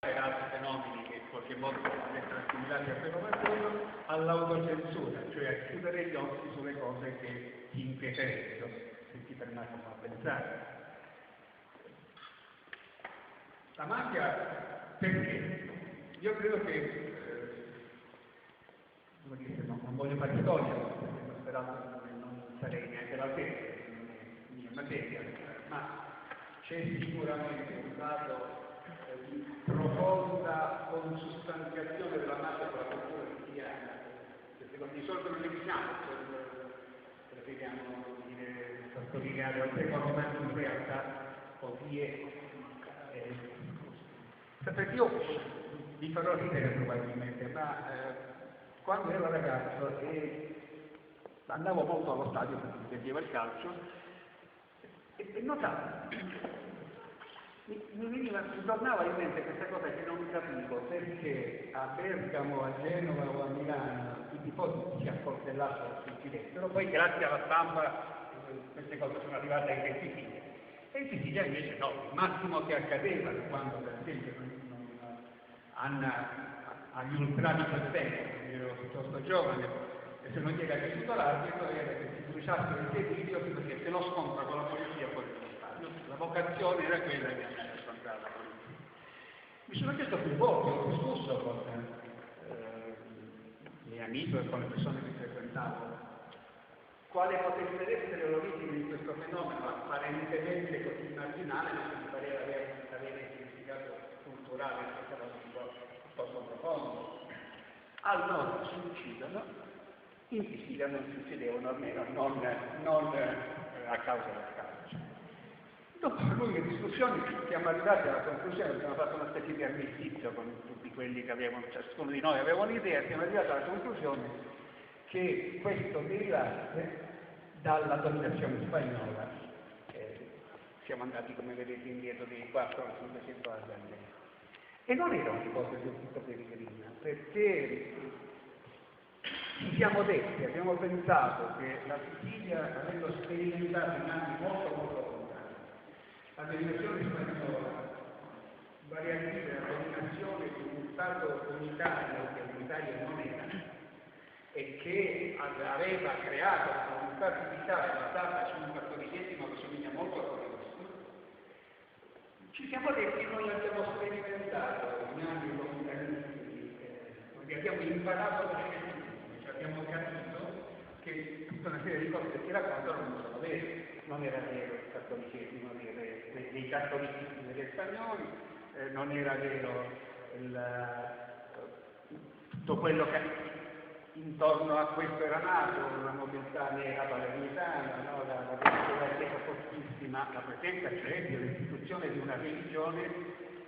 e altri fenomeni che in qualche modo possono essere assimilati al fenomeno, all'autocensura, cioè a chiudere gli occhi sulle cose che ti inquieterebbero, se ti fermassimo a pensare. La mafia perché? Io credo che, come dire, non voglio fare storia, perché peraltro non sarei neanche l'altezza, non è mia materia, ma c'è sicuramente un dato di profonda consustanziazione della mafia con la cultura cristiana, perché di solito non le diciamo, preferiamo sottolineare altre cose, ma in realtà così è. Perché io vi farò ridere probabilmente, ma quando ero ragazzo andavo molto allo stadio perché mi piaceva il calcio e notavo, mi tornava in mente questa cosa che non capivo, perché a Bergamo, a Genova o a Milano i tifosi si accoltellassero sul finestrino, poi grazie alla stampa queste cose sono arrivate anche in Sicilia. E in Sicilia invece no, il massimo che accadeva quando per esempio agli ultrani del tempo, ero piuttosto giovane, e se non gli era piaciuto l'arbitro era che si bruciassero i sedili perché se lo scontra con la polizia fuori dallo stadio. La vocazione era quella di andare a scontrare la polizia. Mi sono chiesto più volte, ho discusso con i miei amici e con le persone che frequentavo, quale potesse essere l'origine di questo fenomeno apparentemente così marginale, ma che mi pareva avere un significato culturale piuttosto profondo. Al nord si uccidono, in Sicilia non si uccidevano, almeno non a causa del calcio. Dopo lunghe discussioni siamo arrivati alla conclusione, abbiamo fatto una specie di armistizio con tutti quelli che avevano, ciascuno di noi aveva un'idea, siamo arrivati alla conclusione che questo derivasse dalla dominazione spagnola. Siamo andati, come vedete, indietro di 4 o 500 anni. E non era un'ipotesi tutto peregrina, perché ci siamo detti, abbiamo pensato che la Sicilia, avendo sperimentato in anni molto lontani la dominazione spagnola, vale a dire la dominazione di un Stato unitario che unitario non era, e che aveva creato una volontà militare basata su un cattolicesimo che somiglia molto a quello nostro, ci siamo detti, noi abbiamo sperimentato in anni lontanisti, abbiamo imparato da scientifici, cioè abbiamo capito che tutta una serie di cose che si raccontano non sono vere. Non era vero il cattolicesimo dei cattolicismi degli spagnoli, non era vero tutto quello che intorno a questo era nato, la nobiltà nera palermitana, no? la chiesa fortissima, la presenza cioè dell'istituzione di una religione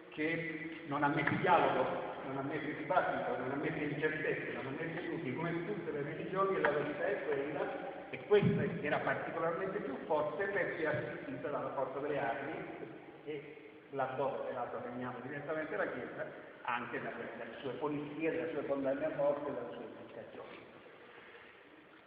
che non ammette dialogo, non ammette dibattito, non ammette incertezze, non ammette dubbi, come tutte le religioni la verità è quella, e questa era particolarmente più forte perché assistita dalla forza delle armi e laddove peraltro regniamo direttamente la Chiesa, anche dalle sue polizie, dalle sue condanne a morte, dalle sue implicazioni.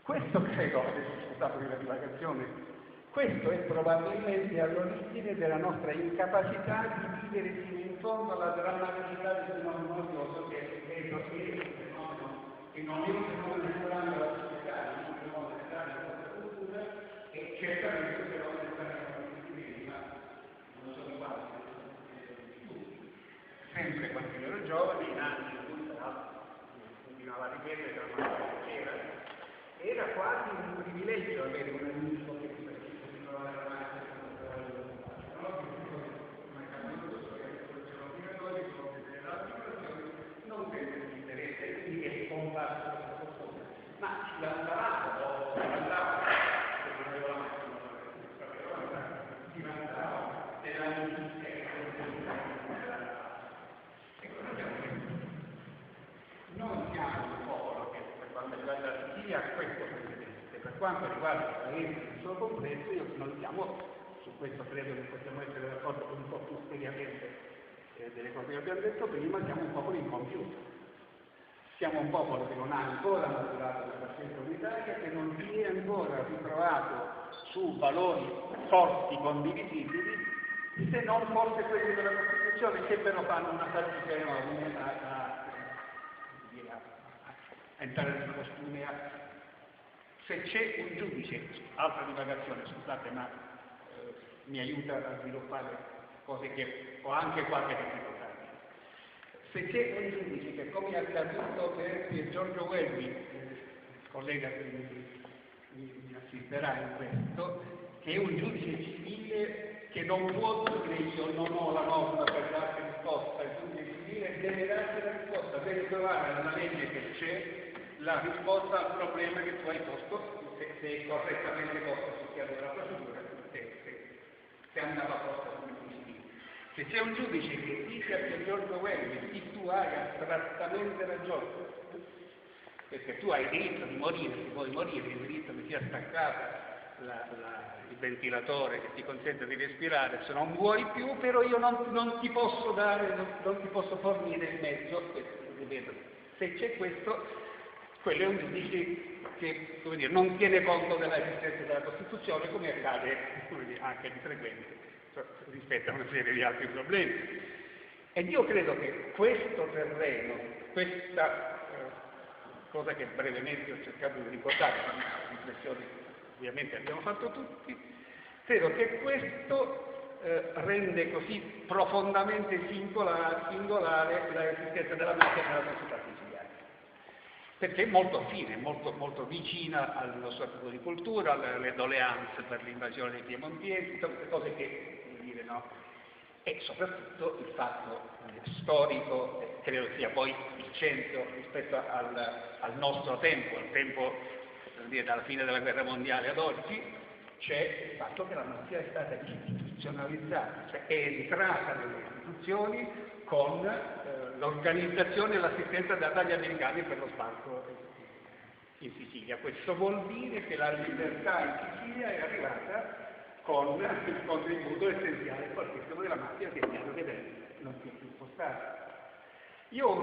Questo credo, adesso scusate la divagazione, questo è probabilmente all'origine della nostra incapacità di vivere fino in fondo la drammaticità del fenomeno mafioso, che credo sia un fenomeno che non è un fenomeno estraneo alla società, non è un fenomeno estraneo alla cultura, e certamente un fenomeno estraneo alla cultura, ma non sono quasi. Sempre quando io ero giovane, in anni in cui peraltro continuava a ripetere la era quasi un privilegio avere un amico che si trovava alla macchina non per interesse, quindi che è scomparso questa persona, ma ci lavorava o andava, se non avevo la macchina, si mandava dell'amicizia e noi siamo un popolo che per quanto riguarda la Sicilia ha questo precedente, per quanto riguarda il paese nel suo complesso, noi siamo, su questo credo che possiamo essere d'accordo un po' più seriamente delle cose che abbiamo detto prima, siamo un popolo incompiuto. Siamo un popolo che non ha ancora maturato questa scelta unitaria, che non si è ancora ritrovato su valori forti, condivisibili, se non forse quelli della Costituzione. posizioni che però fanno una fatica enorme a entrare nella costume. Se c'è un giudice, altra divagazione, scusate, ma mi aiuta a sviluppare cose che ho anche qualche difficoltà. Se c'è un giudice che, come è accaduto per Giorgio Welby, il collega che mi assisterà in questo, che è un giudice civile che non può dire io non ho la norma per darti risposta, il giudice civile deve darti la risposta, deve trovare nella legge che c'è la risposta al problema che tu hai posto, se è correttamente posto sul piano della procedura, se andava posta come civile. Se c'è un giudice che dice a Giorgio Welby, sì, tu hai astrattamente ragione, perché tu hai il diritto di morire, se vuoi morire, il diritto che sia staccato il ventilatore che ti consente di respirare, se non vuoi più, però io non ti posso dare, non ti posso fornire il mezzo, ripeto, se c'è questo, quello è un giudice che, come dire, non tiene conto dell'esistenza della Costituzione, come accade, come dire, anche di frequente, rispetto a una serie di altri problemi. E io credo che questo terreno, questa cosa che brevemente ho cercato di ricordare, riflessioni ovviamente abbiamo fatto tutti, credo che questo rende così profondamente singolare l'esistenza della mafia nella società siciliana, perché è molto affine, molto vicina al nostro tipo di cultura, alle doleanze per l'invasione dei piemontesi, tutte cose che, come dire, no? E soprattutto il fatto storico, credo sia poi il centro rispetto al nostro tempo, al tempo dalla fine della guerra mondiale ad oggi, c'è il fatto che la mafia è stata istituzionalizzata, cioè è entrata nelle istituzioni con l'organizzazione e l'assistenza data agli americani per lo sbarco in Sicilia. Questo vuol dire che la libertà in Sicilia è arrivata con il contributo essenziale e fortissimo della mafia, che è chiaro che non si è più spostata. Io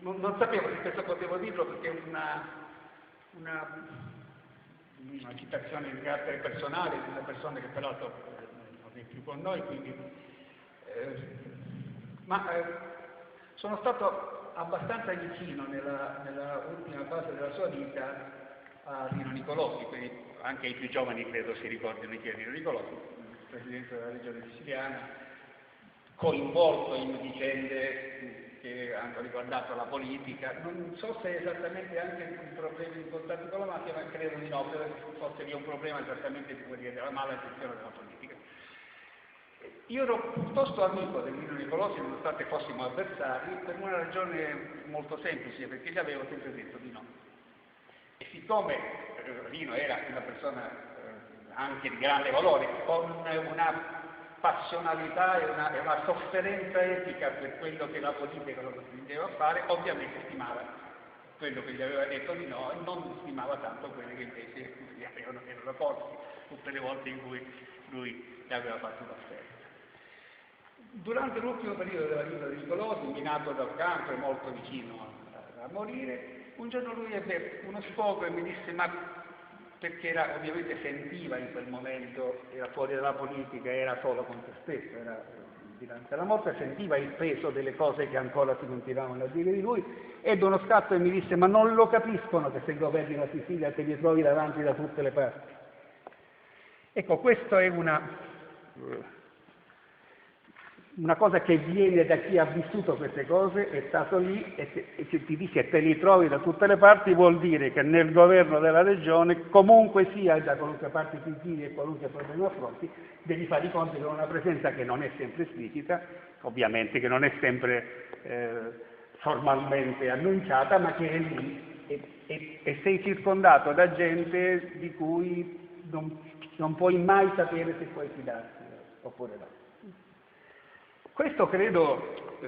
non sapevo se questo potevo dirlo perché è una citazione di carattere personale di una persona che peraltro non è più con noi, quindi, sono stato abbastanza vicino nella ultima fase della sua vita a Rino Nicolozzi, quindi anche i più giovani credo si ricordino chi è Rino Nicolozzi, presidente della regione siciliana, coinvolto in vicende che hanno riguardato la politica, non so se esattamente anche i problemi incontrati con la mafia, ma credo di no, credo che fosse lì un problema esattamente della mala gestione della politica. Io ero piuttosto amico di Rino Nicolozzi, nonostante fossimo avversari, per una ragione molto semplice, perché gli avevo sempre detto di no. E siccome Rino era una persona anche di grande valore, con una passionalità e una sofferenza etica per quello che la politica lo costringeva a fare, ovviamente stimava quello che gli aveva detto di no e non stimava tanto quelle che invece gli erano posti tutte le volte in cui lui gli aveva fatto un'offerta. Durante l'ultimo periodo della vita di Nicolozzi, minato dal cancro e molto vicino a morire, un giorno lui ebbe uno sfogo e mi disse, ma perché ovviamente sentiva in quel momento, era fuori dalla politica, era solo con se stesso, era dinanzi alla morte, sentiva il peso delle cose che ancora si continuavano a dire di lui, ebbe uno scatto e mi disse, ma non lo capiscono che se governi la Sicilia te li trovi davanti da tutte le parti. Ecco, questa è una cosa che viene da chi ha vissuto queste cose, è stato lì e se ti dice te li trovi da tutte le parti vuol dire che nel governo della regione, comunque sia da qualunque parte ti giri e qualunque problema affronti, devi fare i conti con una presenza che non è sempre esplicita, ovviamente che non è sempre formalmente annunciata, ma che è lì e sei circondato da gente di cui non puoi mai sapere se puoi fidarti oppure no. Questo credo